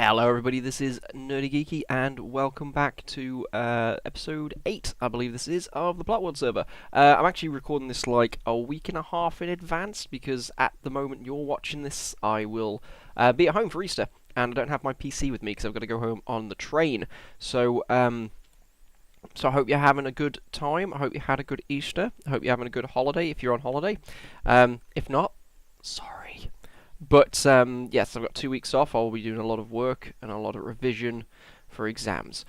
Hello everybody, this is Nerdy Geeky and welcome back to episode 8, I believe this is, of the Plotworld server. I'm actually recording this like a week and a half in advance because at the moment you're watching this I will be at home for Easter and I don't have my PC with me because I've got to go home on the train. So I hope you're having a good time, I hope you had a good Easter, I hope you're having a good holiday if you're on holiday. If not, sorry. But yes, I've got 2 weeks off. I'll be doing a lot of work and a lot of revision for exams.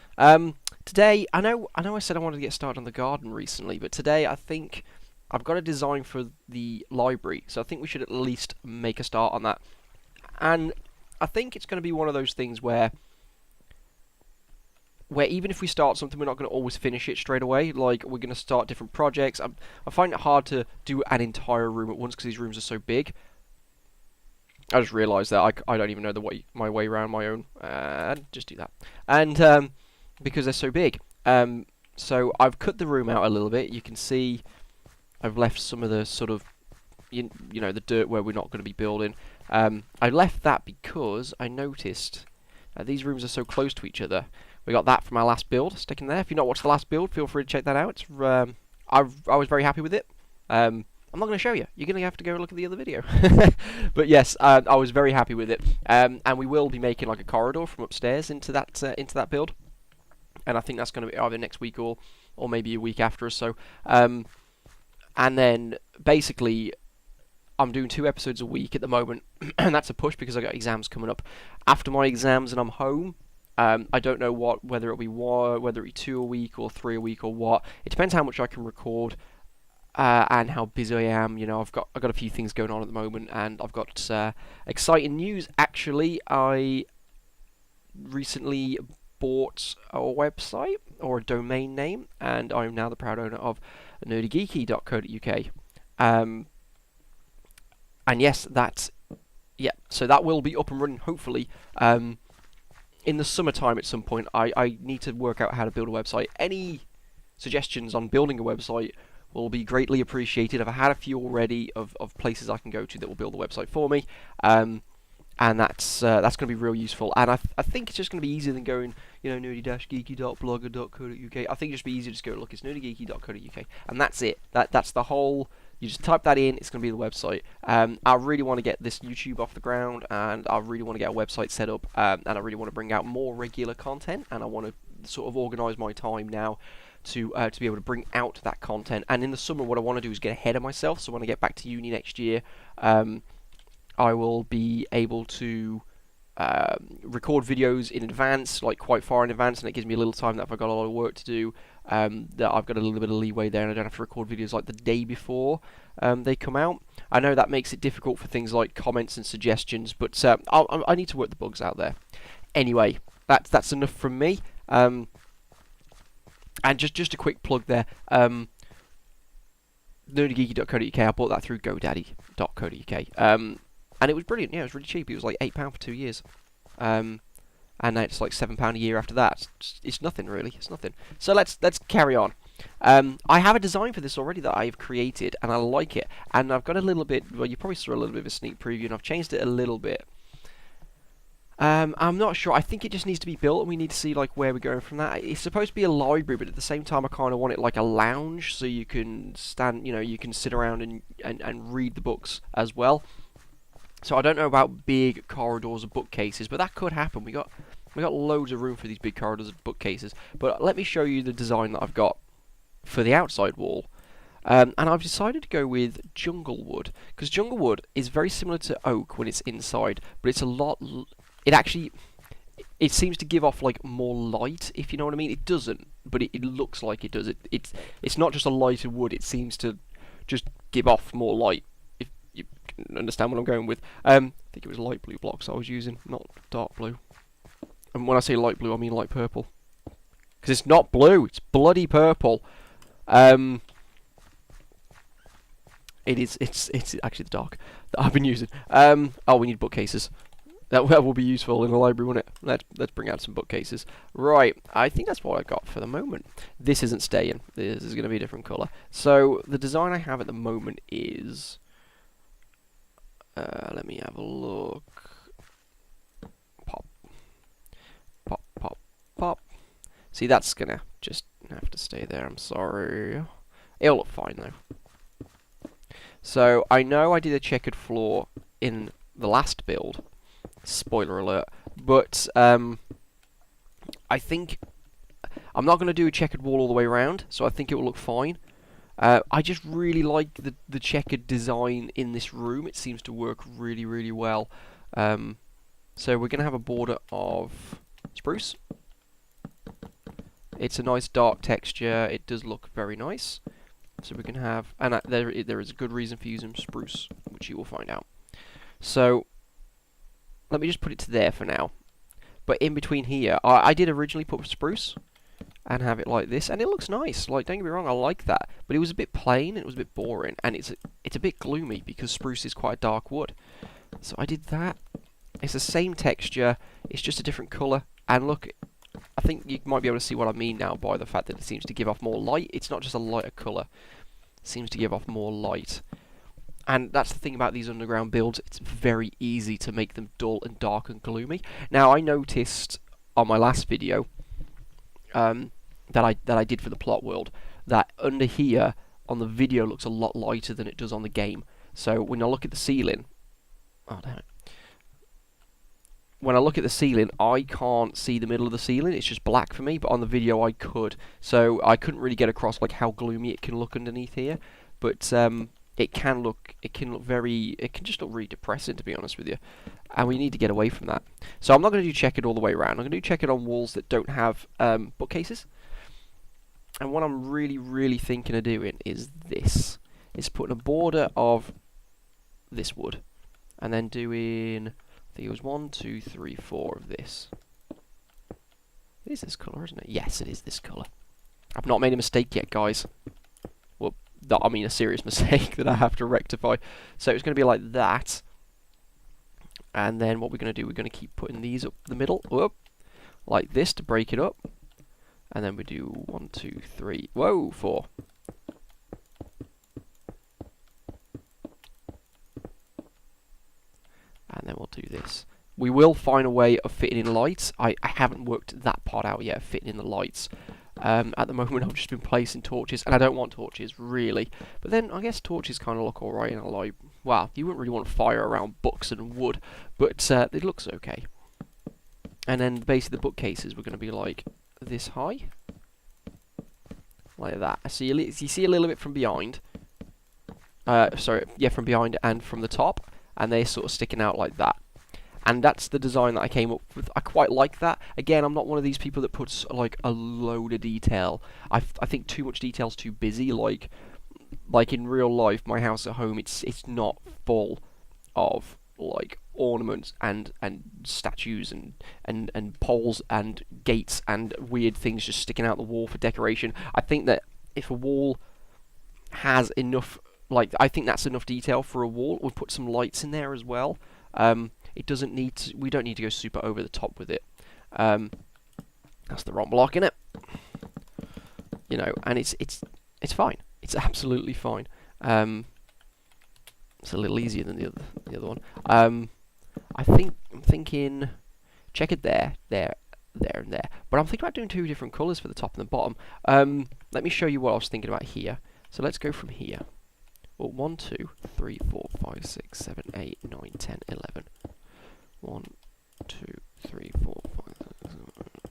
Today, I know I said I wanted to get started on the garden recently, but today I think I've got a design for the library, so I think we should at least make a start on that. And I think it's going to be one of those things where even if we start something, we're not going to always finish it straight away. Like, we're going to start different projects. I find it hard to do an entire room at once because these rooms are so big. I just realised that I don't even know my way around my own. Just do that. And because they're so big. So I've cut the room out a little bit. You can see I've left some of the sort of, you know, the dirt where we're not going to be building. I left that because I noticed that these rooms are so close to each other. We got that from our last build, sticking there. If you've not watched the last build, feel free to check that out. I was very happy with it. I'm not going to show you. You're going to have to go look at the other video. But yes, I was very happy with it. And we will be making like a corridor from upstairs into that build. And I think that's going to be either next week or maybe a week after or so. And then basically, I'm doing 2 episodes a week at the moment, and that's a push because I got exams coming up. After my exams and I'm home, I don't know whether it'll be 2 a week or 3 a week or what. It depends how much I can record. And how busy I am. You know, I've got a few things going on at the moment, and I've got exciting news. Actually, I recently bought a website or a domain name, and I'm now the proud owner of nerdygeeky.co.uk. And yes, so that will be up and running hopefully in the summertime at some point. I need to work out how to build a website. Any suggestions on building a website will be greatly appreciated. I've had a few already of places I can go to that will build the website for me, and that's going to be real useful. And I think it's just going to be easier than going, you know, nerdy-geeky.blogger.co.uk. I think it'd just be easier to just go look. It's nerdygeeky.co.uk, and that's it. That's the whole. You just type that in. It's going to be the website. I really want to get this YouTube off the ground, and I really want to get a website set up, and I really want to bring out more regular content, and I want to sort of organise my time now to be able to bring out that content. And in the summer, what I want to do is get ahead of myself. So when I get back to uni next year, I will be able to record videos in advance, like quite far in advance, and it gives me a little time that if I've got a lot of work to do, that I've got a little bit of leeway there, and I don't have to record videos like the day before they come out. I know that makes it difficult for things like comments and suggestions, but I need to work the bugs out there. Anyway, that's enough from me. And just a quick plug there, nerdygeeky.co.uk, I bought that through godaddy.co.uk, and it was brilliant. Yeah, it was really cheap. It was like £8 for 2 years, and now it's like £7 a year after that. It's nothing really. It's nothing. So let's carry on. I have a design for this already that I've created, and I like it. And I've got a little bit. Well, you probably saw a little bit of a sneak preview, and I've changed it a little bit. I'm not sure. I think it just needs to be built, and we need to see like where we're going from that. It's supposed to be a library, but at the same time, I kind of want it like a lounge, so you can stand, you know, you can sit around and read the books as well. So I don't know about big corridors of bookcases, but that could happen. We got loads of room for these big corridors of bookcases. But let me show you the design that I've got for the outside wall. And I've decided to go with jungle wood, because jungle wood is very similar to oak when it's inside, but it's a lot. It seems to give off like more light, if you know what I mean. It doesn't, but it looks like it does. It's not just a lighter wood. It seems to just give off more light, if you can understand what I'm going with. I think it was light blue blocks I was using, not dark blue. And when I say light blue, I mean light purple, because it's not blue. It's bloody purple. It's actually the dark that I've been using. Oh, we need bookcases. That will be useful in the library, won't it? Let's bring out some bookcases. Right, I think that's what I've got for the moment. This isn't staying. This is going to be a different colour. So the design I have at the moment is. Let me have a look. Pop. See, that's gonna just have to stay there. I'm sorry. It'll look fine though. So I know I did a checkered floor in the last build. Spoiler alert. But I think I'm not going to do a checkered wall all the way around, so I think it will look fine. I just really like the checkered design in this room. It seems to work really, really well. So we're going to have a border of spruce. It's a nice dark texture. It does look very nice. So we can have, and there is a good reason for using spruce, which you will find out. So let me just put it to there for now. But in between here, I did originally put spruce and have it like this, and it looks nice. Like, don't get me wrong, I like that. But it was a bit plain, it was a bit boring, and it's a bit gloomy because spruce is quite a dark wood. So I did that. It's the same texture, it's just a different colour. And look, I think you might be able to see what I mean now by the fact that it seems to give off more light. It's not just a lighter colour. It seems to give off more light. And that's the thing about these underground builds. It's very easy to make them dull and dark and gloomy. Now, I noticed on my last video that I did for the plot world that under here on the video looks a lot lighter than it does on the game. So when I look at the ceiling, oh damn it. When I look at the ceiling, I can't see the middle of the ceiling. It's just black for me, but on the video I could. So I couldn't really get across like how gloomy it can look underneath here. But it can just look really depressing, to be honest with you. And we need to get away from that. So I'm not going to do checkered all the way around. I'm going to do checkered on walls that don't have bookcases. And what I'm really, really thinking of doing is this. Is putting a border of this wood. And then doing, I think it was 1, 2, 3, 4 of this. It is this colour, isn't it? Yes, it is this colour. I've not made a mistake yet, guys. Well, I mean a serious mistake that I have to rectify. So it's going to be like that. And then what we're going to do, we're going to keep putting these up the middle. Whoop, like this to break it up. And then we do 1, 2, 3, whoa, 4. And then we'll do this. We will find a way of fitting in lights. I haven't worked that part out yet, fitting in the lights. At the moment I've just been placing torches, and I don't want torches, really. But then I guess torches kind of look alright in a light. Well, you wouldn't really want fire around books and wood, but it looks okay. And then basically the bookcases were going to be like this high. Like that. So you see a little bit from behind. Sorry, yeah, from behind and from the top. And they're sort of sticking out like that. And that's the design that I came up with. I quite like that. Again, I'm not one of these people that puts like a load of detail. I think too much detail's too busy. Like in real life, my house at home, it's not full of like ornaments and statues and poles and gates and weird things just sticking out the wall for decoration. I think that if a wall has enough, like, I think that's enough detail for a wall. We'll put some lights in there as well. It doesn't need to, we don't need to go super over the top with it. That's the wrong block, innit? You know, and it's fine. It's absolutely fine. It's a little easier than the other one. I'm thinking checkered there, and there. But I'm thinking about doing 2 different colours for the top and the bottom. Let me show you what I was thinking about here. So let's go from here. Well, 1, 2, 3, 4, 5, 6, 7, 8, 9, 10, 11. 1, 2, 3, 4, 5, 6, 7, 8,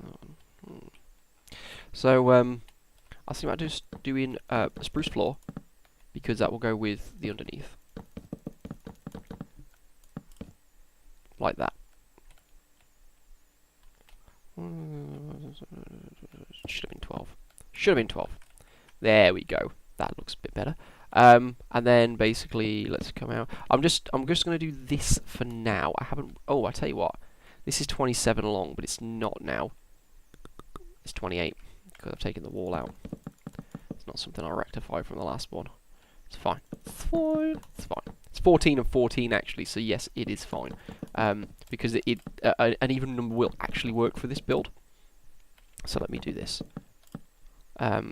9, 10. So I was thinking about just doing a spruce floor, because that will go with the underneath. Like that. Should have been 12. Should have been 12. There we go. That looks a bit better. And then basically, let's come out. I'm just going to do this for now. I haven't. Oh, I tell you what. This is 27 long, but it's not now. It's 28 because I've taken the wall out. It's not something I'll rectify from the last one. It's fine. It's fine. It's fine. It's 14 and 14 actually, so yes, it is fine. Because an even number will actually work for this build. So let me do this.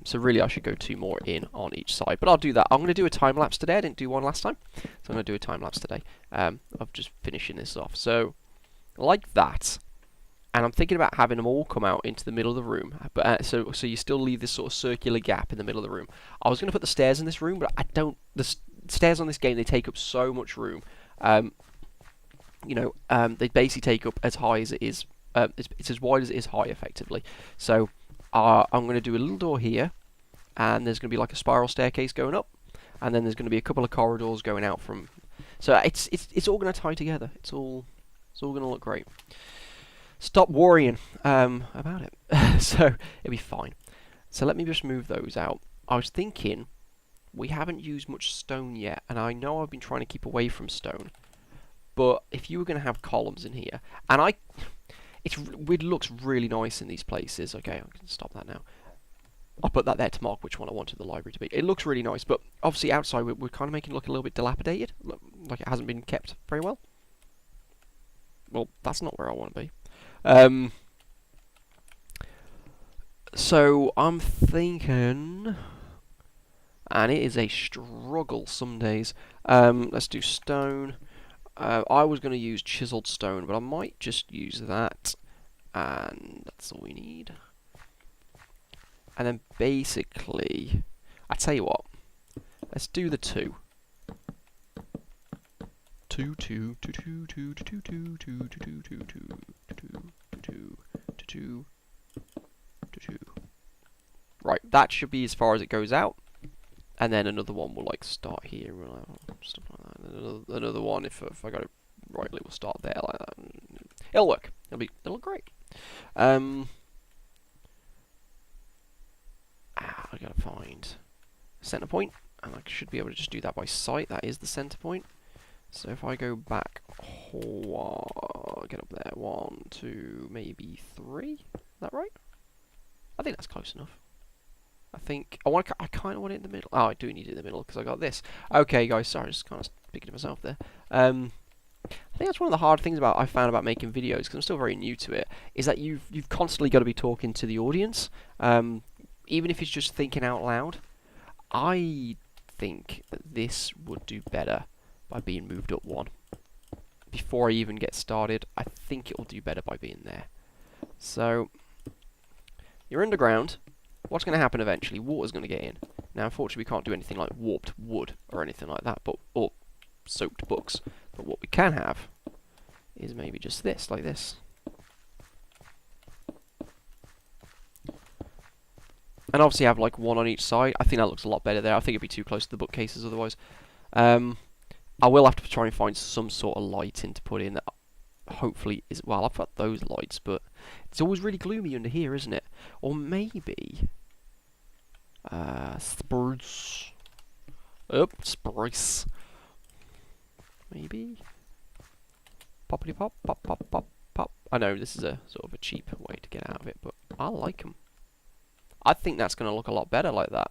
So really I should go 2 more in on each side, but I'll do that. I'm going to do a time lapse today. I didn't do one last time, so I'm going to do a time lapse today of just finishing this off. So like that, And I'm thinking about having them all come out into the middle of the room, but so you still leave this sort of circular gap in the middle of the room. I was going to put the stairs in this room, but I don't. The stairs on this game, they take up so much room. They basically take up as high as it is. It's as wide as it is high, effectively. So I'm going to do a little door here, and there's going to be like a spiral staircase going up, and then there's going to be a couple of corridors going out from. So it's all going to tie together. It's all going to look great. Stop worrying about it. So it'll be fine. So let me just move those out. I was thinking we haven't used much stone yet, and I know I've been trying to keep away from stone. But if you were going to have columns in here, and it looks really nice in these places. Okay, I can stop that now. I'll put that there to mark which one I wanted the library to be. It looks really nice, but obviously outside we're kind of making it look a little bit dilapidated, like it hasn't been kept very well. Well, that's not where I want to be. So I'm thinking, and it is a struggle some days. Let's do stone. I was going to use chiseled stone, but I might just use that, and that's all we need. And then basically, I tell you what, let's do the 2. 2, 2, 2, 2, 2, 2, 2, 2, 2, 2, 2, 2, 2, 2. Right, that should be as far as it goes out. And then another one will like start here, stuff like that. Another one, if I got it rightly, will start there like that. It'll work. It'll look great. I gotta find center point, and I should be able to just do that by sight. That is the center point. So if I go back, get up there, 1, 2, maybe 3. Is that right? I think that's close enough. I think I kind of want it in the middle. Oh, I do need it in the middle because I got this. Okay, guys, sorry, I just kind of speaking to myself there. I think that's one of the hard things I found about making videos, because I'm still very new to it, is that you've constantly got to be talking to the audience, even if it's just thinking out loud. I think that this would do better by being moved up 1. Before I even get started, I think it will do better by being there. So you're underground. What's going to happen eventually? Water's going to get in. Now, unfortunately, we can't do anything like warped wood or anything like that, or soaked books. But what we can have is maybe just this, like this. And obviously have like 1 on each side. I think that looks a lot better there. I think it'd be too close to the bookcases otherwise. I will have to try and find some sort of lighting to put in that hopefully is... Well, I've got those lights, but it's always really gloomy under here, isn't it? Or maybe... spruce. Spruce. Maybe? Poppity pop, pop, pop, pop, pop. I know this is a sort of a cheap way to get out of it, but I like them. I think that's going to look a lot better like that.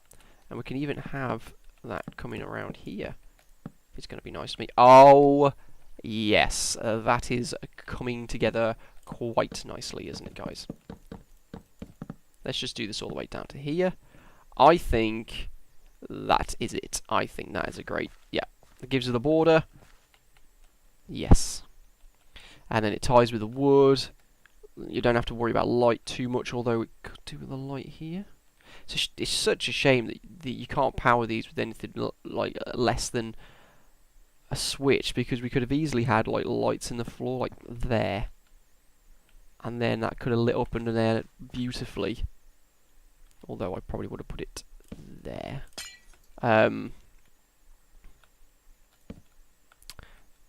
And we can even have that coming around here. If it's going to be nice to me. Oh, yes. That is coming together quite nicely, isn't it, guys? Let's just do this all the way down to here. I think that is it. I think that is a great... Yeah. It gives you the border. Yes. And then it ties with the wood. You don't have to worry about light too much, although it could do with the light here. It's such a shame that you can't power these with anything like less than a switch, because we could have easily had like lights in the floor like there, and then that could have lit up under there beautifully. Although I probably would have put it there.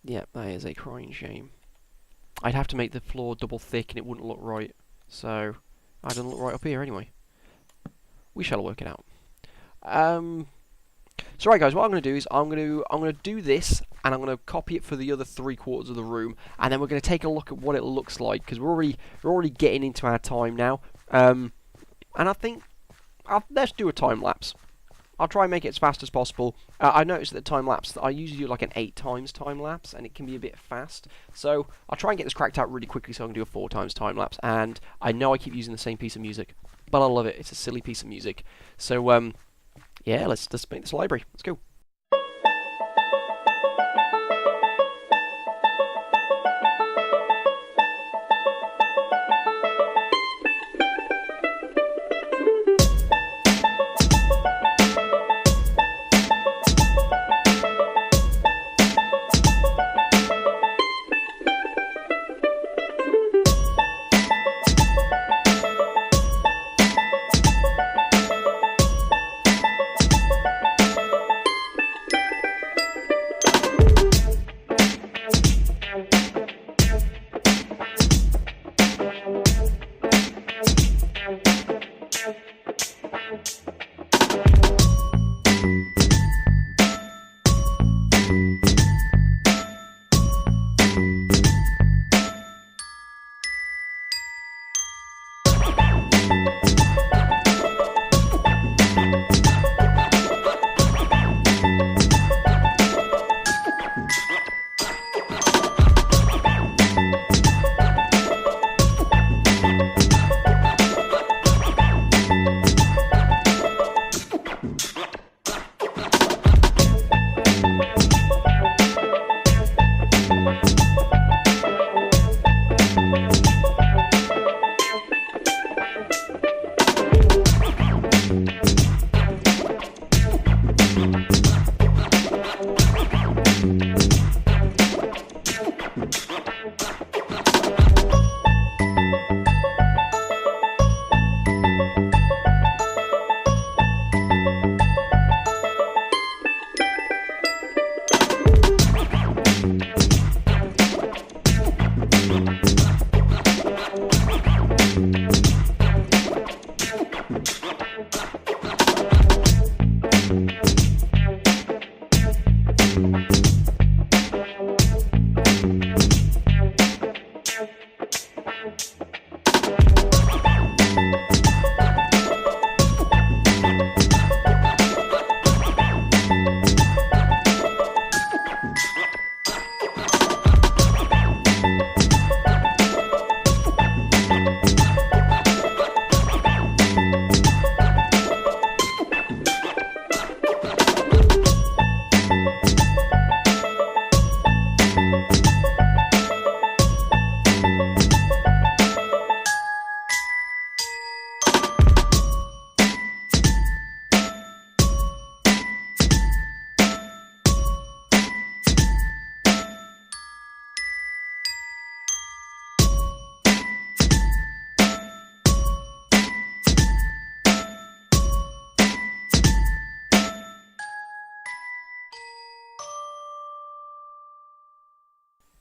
Yeah, that is a crying shame. I'd have to make the floor double thick and it wouldn't look right. So, I don't look right up here anyway. We shall work it out. So right guys, what I'm going to do is I'm going to do this, and I'm going to copy it for the other 3/4 of the room, and then we're going to take a look at what it looks like, because we're already getting into our time now. And I think let's do a time lapse. I'll try and make it as fast as possible. I noticed that time lapse, I usually do like an 8 times time lapse, and it can be a bit fast. So I'll try and get this cracked out really quickly so I can do a 4 times time lapse. And I know I keep using the same piece of music, but I love it. It's a silly piece of music. So yeah, let's make this library. Let's go.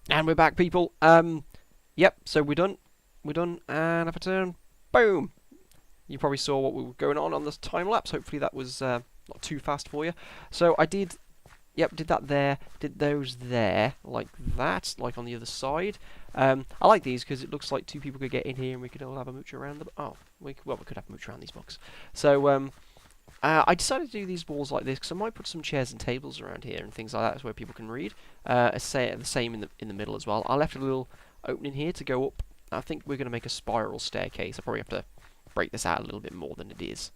And we're back, people. Yep, so we're done. We're done, and if I turn, boom! You probably saw what was going on this time lapse. Hopefully that was not too fast for you. So I did, yep, did that there, did those there, like that, like on the other side. I like these because it looks like two people could get in here and we could all have a mooch around them. Oh, we could have a mooch around these books. So, I decided to do these walls like this because I might put some chairs and tables around here and things like that, where people can read. The same in the middle as well. I left a little opening here to go up. I think we're going to make a spiral staircase. I probably have to break this out a little bit more than it is.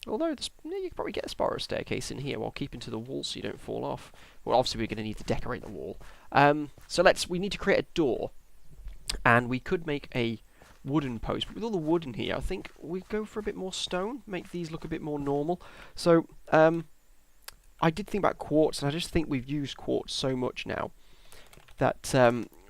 Although you could probably get a spiral staircase in here while keeping to the wall so you don't fall off. Well, obviously we're going to need to decorate the wall. So we need to create a door, and we could make a wooden post, but with all the wood in here, I think we go for a bit more stone, make these look a bit more normal. So, I did think about quartz, and I just think we've used quartz so much now that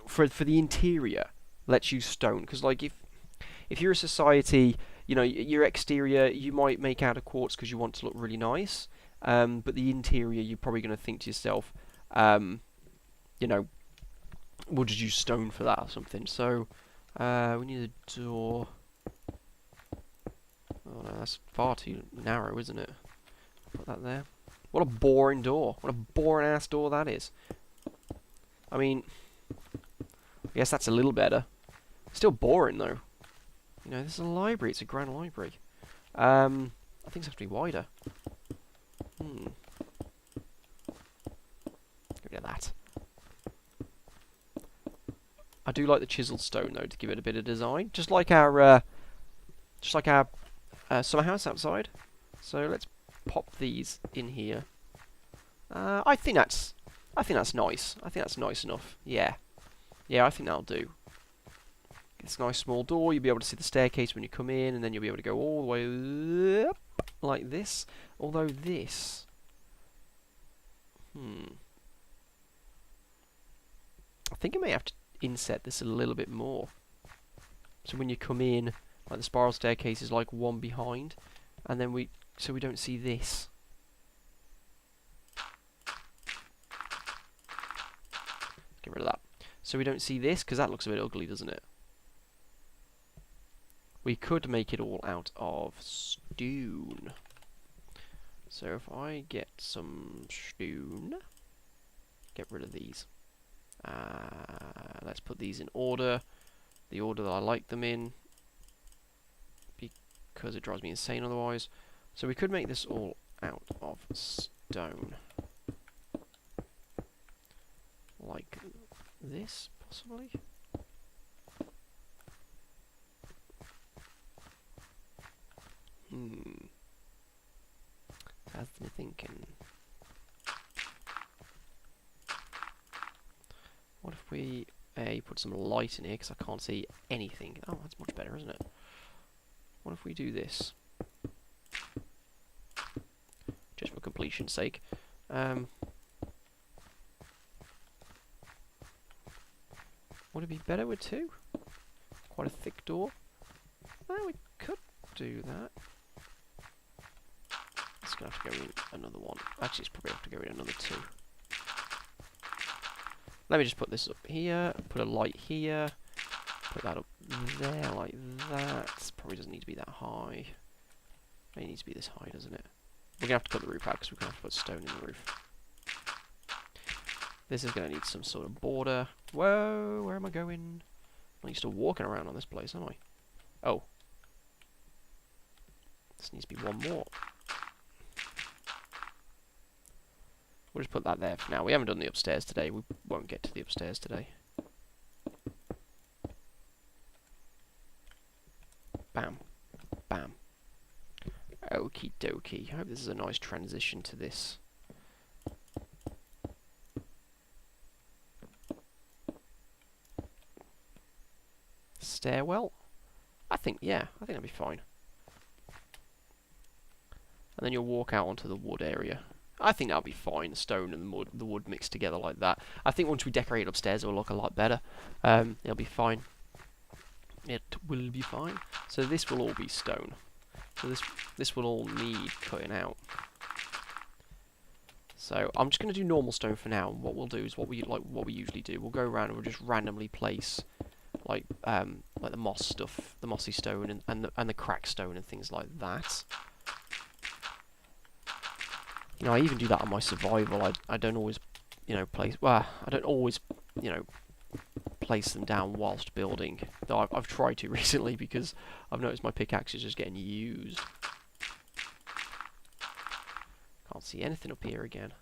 for the interior, let's use stone. Because like if you're a society, you know, your exterior you might make out of quartz because you want to look really nice, but the interior you're probably going to think to yourself, you know, we'll just use stone for that or something. So. We need a door. Oh no, that's far too narrow, isn't it? Put that there. What a boring door. What a boring ass door that is. I mean, I guess that's a little better. Still boring though. You know, this is a library. It's a grand library. I think it's have to be wider. Get rid of that. I do like the chiseled stone though to give it a bit of design, just like our summer house outside. So let's pop these in here. I think that's nice. I think that's nice enough. Yeah, I think that'll do. It's a nice small door. You'll be able to see the staircase when you come in, and then you'll be able to go all the way up like this. Although this, I think I may have to inset this a little bit more, so when you come in, like the spiral staircase is like one behind, and then so we don't see this. Get rid of that. So we don't see this because that looks a bit ugly, doesn't it? We could make it all out of stone. So if I get some stone, get rid of these. Let's put these in order, the order that I like them in, because it drives me insane otherwise. So we could make this all out of stone, like this, possibly. That's me thinking. What if we put some light in here, because I can't see anything. Oh, that's much better, isn't it? What if we do this? Just for completion's sake. Would it be better with two? Quite a thick door. Well, we could do that. It's going to have to go in another one. Actually, it's probably have to go in another two. Let me just put this up here, put a light here, put that up there like that. Probably doesn't need to be that high. It needs to be this high, doesn't it? We're going to have to put the roof out because we're going to have to put stone in the roof. This is going to need some sort of border. Whoa, where am I going? I'm used to walking around on this place, am I? Oh. This needs to be one more. We'll just put that there for now. We haven't done the upstairs today. We won't get to the upstairs today. Bam. Bam. Okie dokie. I hope this is a nice transition to this. Stairwell? I think that'll be fine. And then you'll walk out onto the wood area. I think that'll be fine, the stone and the wood mixed together like that. I think once we decorate upstairs, it'll look a lot better. It'll be fine. It will be fine. So this will all be stone. So this will all need cutting out. So I'm just going to do normal stone for now. And what we'll do is what we usually do. We'll go around and we'll just randomly place like the moss stuff, the mossy stone, and the cracked stone and things like that. You know, I even do that on my survival. I don't always, you know, place. Well, I don't always, you know, place them down whilst building. Though I've tried to recently because I've noticed my pickaxe is just getting used. Can't see anything up here again.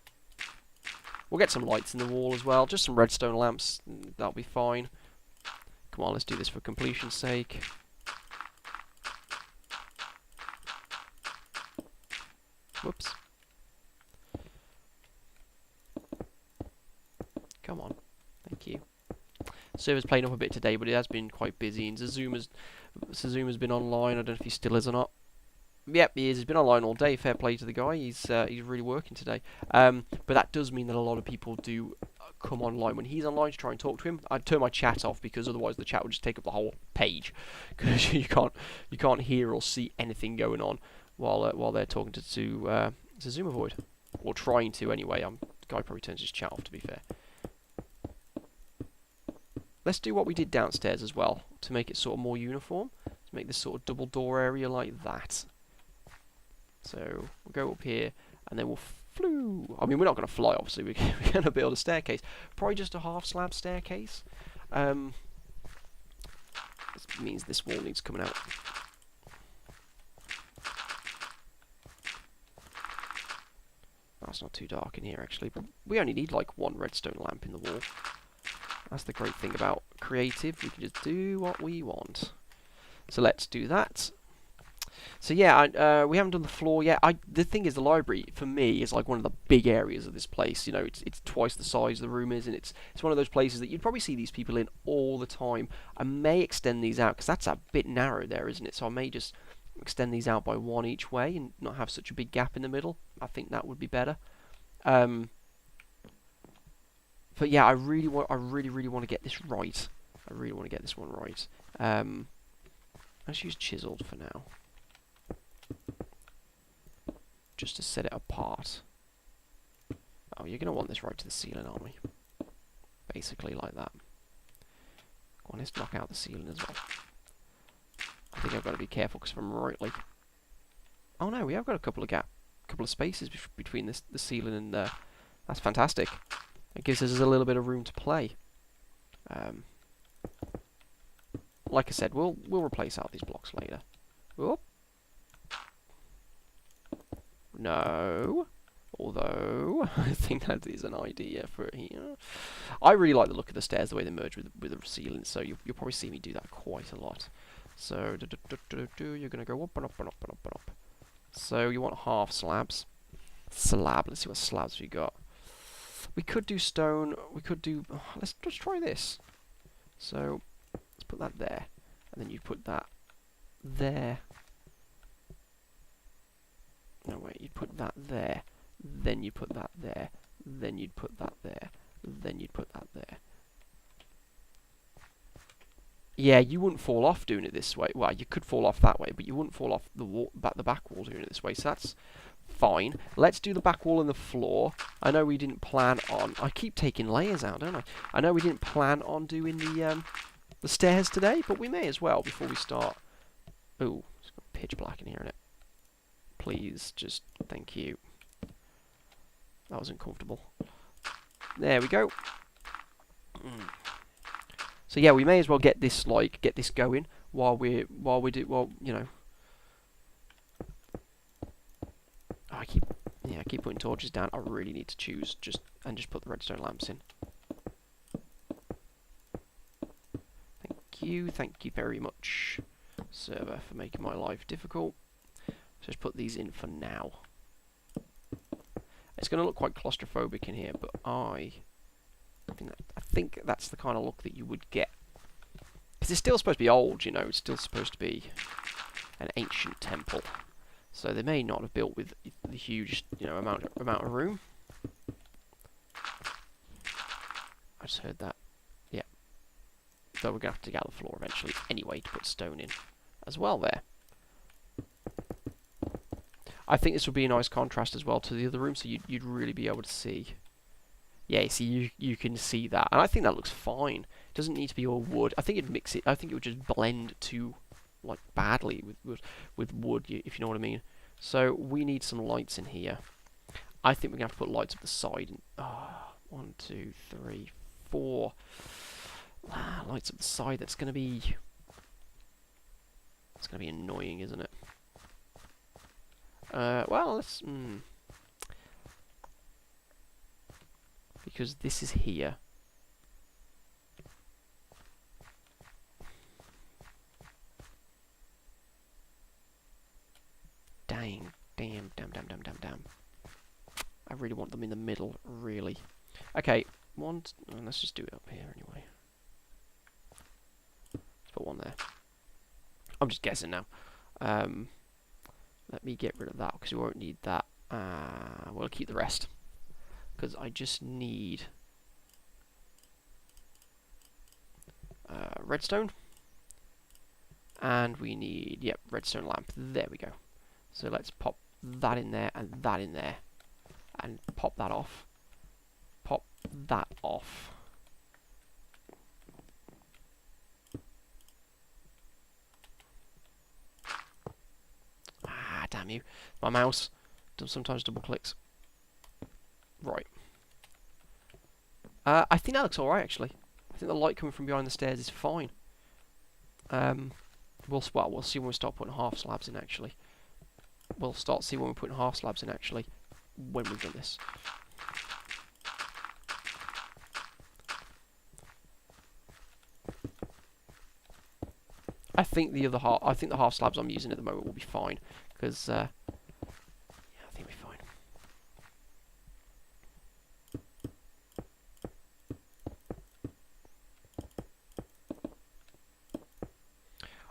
We'll get some lights in the wall as well. Just some redstone lamps. That'll be fine. Come on, let's do this for completion's sake. Whoops. Come on. Thank you. Server's playing up a bit today, but it has been quite busy. And Xisuma's been online. I don't know if he still is or not. Yep, he is. He's been online all day. Fair play to the guy. He's really working today. But that does mean that a lot of people do come online when he's online to try and talk to him. I'd turn my chat off because otherwise the chat would just take up the whole page because you can't hear or see anything going on while they're talking to Xisumavoid, or trying to anyway. The guy probably turns his chat off, to be fair. Let's do what we did downstairs as well to make it sort of more uniform. To make this sort of double door area like that. So we'll go up here and then we'll flew. I mean, we're not going to fly, obviously. We're going to build a staircase. Probably just a half slab staircase. This means this wall needs coming out. That's not too dark in here, actually. But we only need like one redstone lamp in the wall. That's the great thing about creative. We can just do what we want. So let's do that. So yeah, we haven't done the floor yet. The thing is, the library for me is like one of the big areas of this place. You know, it's twice the size the room is, and it's one of those places that you'd probably see these people in all the time. I may extend these out because that's a bit narrow there, isn't it? So I may just extend these out by one each way and not have such a big gap in the middle. I think that would be better. But yeah, I really want to get this right. I really want to get this one right. Let's use chiseled for now, just to set it apart. Oh, you're going to want this right to the ceiling, aren't we? Basically like that. Go on, let's knock out the ceiling as well. I think I've got to be careful because if I'm rightly... Oh no, we have got a couple of spaces between the ceiling and the... That's fantastic. It gives us a little bit of room to play. Like I said, we'll replace out these blocks later. Whoop. No. Although, I think that is an idea for here. I really like the look of the stairs, the way they merge with the ceiling, so you'll probably see me do that quite a lot. So, you're going to go up and up and up and up and up. So, you want half slabs. Slab, let's see what slabs we got. We could do stone, we could do... Oh, let's try this. So, let's put that there. And then you put that there. No, wait, you'd put that there. Then you put that there. Then you'd put that there. Then you'd put that there. Yeah, you wouldn't fall off doing it this way. Well, you could fall off that way, but you wouldn't fall off the back wall doing it this way, so that's fine. Let's do the back wall and the floor. I know we didn't plan on... I keep taking layers out, don't I? I know we didn't plan on doing the stairs today, but we may as well before we start. Ooh, it's got pitch black in here, innit? Please, just thank you. That was uncomfortable. There we go. So yeah, we may as well get this going while you know. Oh, I keep putting torches down. I really need to choose just put the redstone lamps in. Thank you very much, server, for making my life difficult. Let's just put these in for now. It's going to look quite claustrophobic in here, but I think that's the kind of look that you would get. Because it's still supposed to be old, you know. It's still supposed to be an ancient temple. So they may not have built with the huge, you know, amount of room. I just heard that. Yeah. So we're going to have to dig out the floor eventually anyway to put stone in as well there. I think this would be a nice contrast as well to the other room, so you'd really be able to see. Yeah, see, you can see that, and I think that looks fine. It doesn't need to be all wood. I think it'd mix it. I think it would just blend too, like, badly with wood, if you know what I mean. So we need some lights in here. I think we're gonna have to put lights up the side. And, 1, 2, 3, 4 lights up the side. That's gonna be. It's gonna be annoying, isn't it? Well, let's. Because this is here. Damn. I really want them in the middle, really. Okay, let's just do it up here anyway. Let's put one there. I'm just guessing now. Let me get rid of that, because we won't need that. We'll keep the rest. Because I just need redstone, and we need, yep, redstone lamp. There we go. So let's pop that in there and that in there, and pop that off. Pop that off. Ah, damn you! My mouse does sometimes double clicks. Right. I think that looks alright, actually. I think the light coming from behind the stairs is fine. We'll see when we start putting half slabs in, actually. We'll start see when we're putting half slabs in, actually, when we've done this. I think the half slabs I'm using at the moment will be fine, because yeah, I think we'll be fine.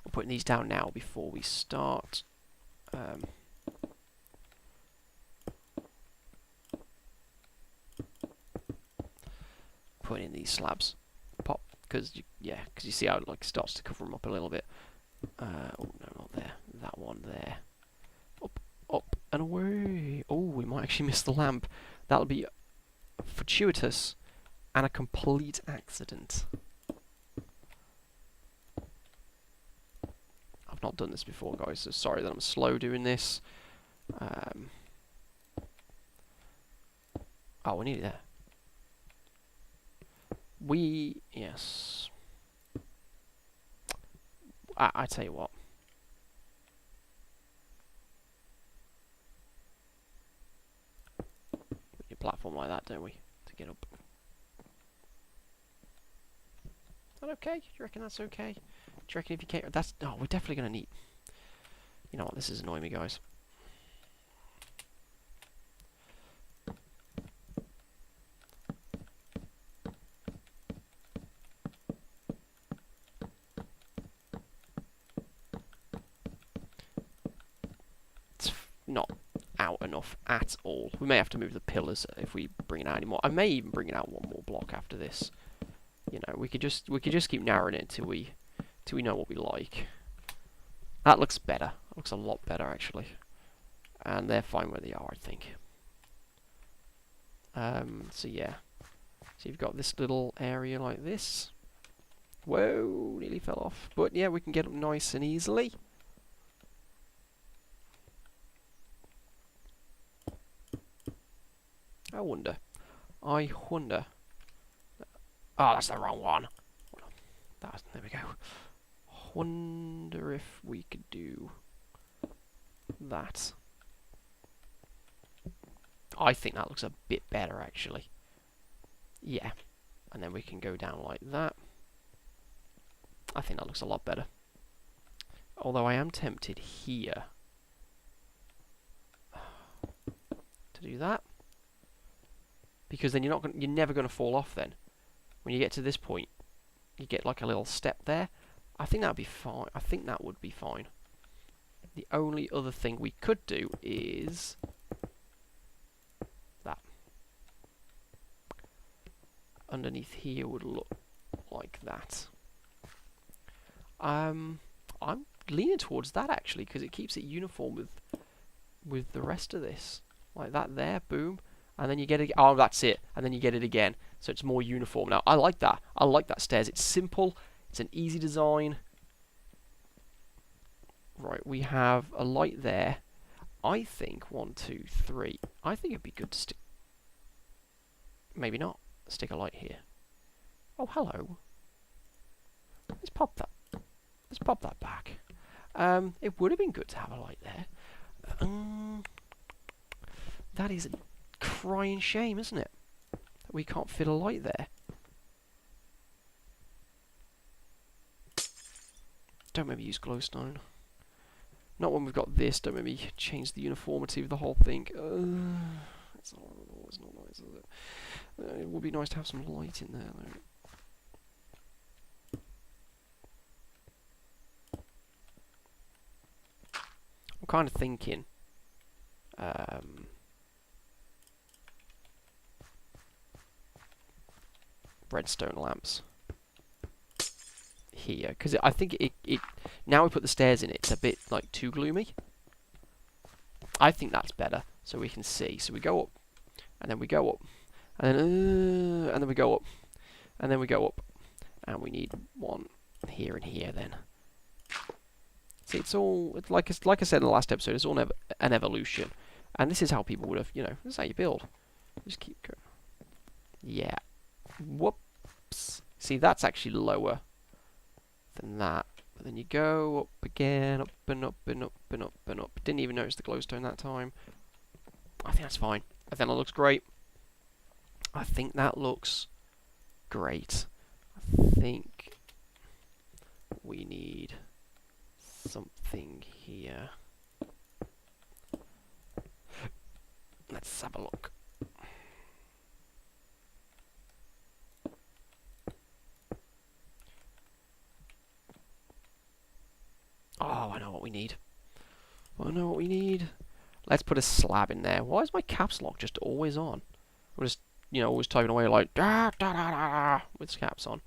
I'm putting these down now before we start. Putting in these slabs, pop, because you see how it like starts to cover them up a little bit. Oh no, not there. That one there. Up and away. Oh, we might actually miss the lamp. That'll be fortuitous and a complete accident. I've not done this before, guys, so sorry that I'm slow doing this. Oh, we're nearly there. Yes. I tell you what. We need a platform like that, don't we? To get up. Is that okay? Do you reckon that's okay? Do you reckon if you can't... That's... Oh, we're definitely going to need... You know what? This is annoying me, guys. Not out enough at all. We may have to move the pillars if we bring it out anymore. I may even bring it out one more block after this. You know, we could just keep narrowing it till we know what we like. That looks better. That looks a lot better, actually. And they're fine where they are, I think. So yeah. So you've got this little area like this. Whoa, nearly fell off. But yeah, we can get up nice and easily. I wonder. Oh, that's the wrong one. There we go. Wonder if we could do that. I think that looks a bit better, actually. Yeah. And then we can go down like that. I think that looks a lot better. Although I am tempted here to do that. Because then you're never going to fall off then. When you get to this point, you get like a little step there. I think that'd be fine. I think that would be fine. The only other thing we could do is that. Underneath here would look like that. I'm leaning towards that, actually, because it keeps it uniform with the rest of this. Like that there, boom. And then you get it. Oh, that's it. And then you get it again. So it's more uniform. Now, I like that. I like that stairs. It's simple. It's an easy design. Right, we have a light there. I think 1, 2, 3. I think it'd be good to stick... Maybe not. Stick a light here. Oh, hello. Let's pop that. Let's pop that back. It would have been good to have a light there. That is a crying shame, isn't it? That we can't fit a light there. Don't maybe use glowstone. Not when we've got this. Don't maybe change the uniformity of the whole thing. It's horrible. It's not nice, is it? It would be nice to have some light in there, though. I'm kind of thinking redstone lamps here, because I think it now we put the stairs in, it's a bit like too gloomy. I think that's better, so we can see. So we go up, and then we go up, and then we go up, and then we go up, and we need one here and here then. See, it's like I said in the last episode, it's all an evolution, and this is how people would have, this is how you build. Just keep going. Yeah. Whoops. See, that's actually lower than that. But then you go up again, up and up and up and up and up. Didn't even notice the glowstone that time. I think that's fine. I think that looks great. I think that looks great. I think we need something here. Let's have a look. Oh, I know what we need. I know what we need. Let's put a slab in there. Why is my caps lock just always on? I'm just, always typing away like da da da da da with caps on.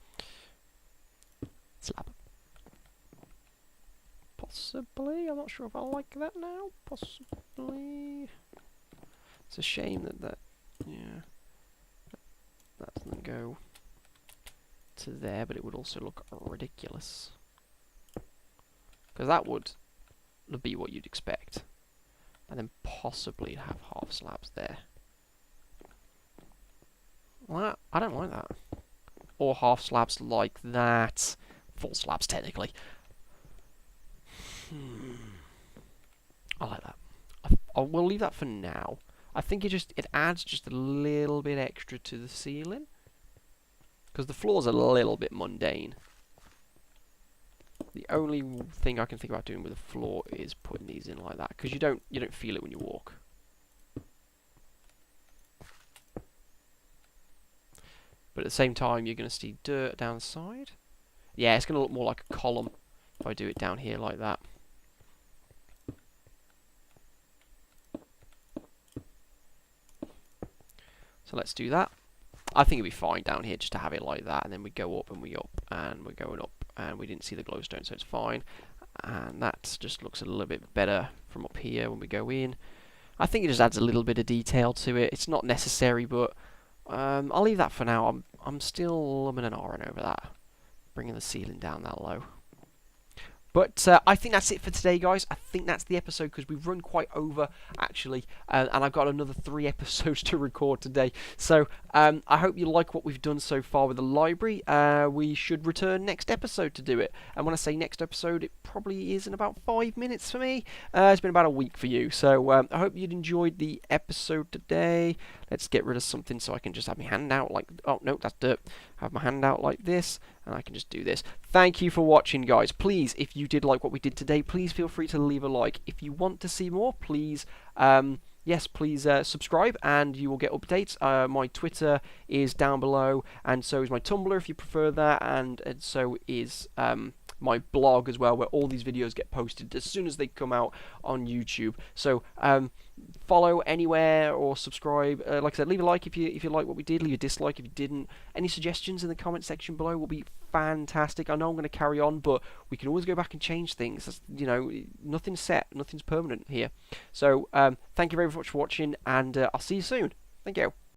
Slab. Possibly. I'm not sure if I like that now. Possibly. It's a shame that doesn't go to there, but it would also look ridiculous. Because that would be what you'd expect. And then possibly have half slabs there. Well, I don't like that. Or half slabs like that. Full slabs, technically. I like that. We'll leave that for now. I think it adds just a little bit extra to the ceiling. Because the floor's a little bit mundane. The only thing I can think about doing with the floor is putting these in like that, because you don't feel it when you walk. But at the same time, you're going to see dirt down the side. Yeah, it's going to look more like a column if I do it down here like that. So let's do that. I think it'd be fine down here just to have it like that, and then we go up and we up and we're going up, and we didn't see the glowstone, so it's fine. And that just looks a little bit better from up here when we go in. I think it just adds a little bit of detail to it. It's not necessary, but I'll leave that for now. I'm still umming and ahhing over that, bringing the ceiling down that low. But I think that's it for today, guys. I think that's the episode, because we've run quite over, actually. And I've got another 3 episodes to record today. So I hope you like what we've done so far with the library. We should return next episode to do it. And when I say next episode, it probably is in about 5 minutes for me. It's been about a week for you. So I hope you'd enjoyed the episode today. Let's get rid of something so I can just have my hand out like... Oh, no, that's dirt. Have my hand out like this, and I can just do this. Thank you for watching, guys. Please, if you did like what we did today, please feel free to leave a like. If you want to see more, please, please subscribe, and you will get updates. My Twitter is down below, and so is my Tumblr if you prefer that, and so is my blog as well, where all these videos get posted as soon as they come out on YouTube. So follow anywhere or subscribe. Like I said, leave a like if you like what we did. Leave a dislike if you didn't. Any suggestions in the comment section below will be fantastic. I know I'm going to carry on, but we can always go back and change things. That's, nothing's set, nothing's permanent here. So thank you very much for watching, and I'll see you soon. Thank you.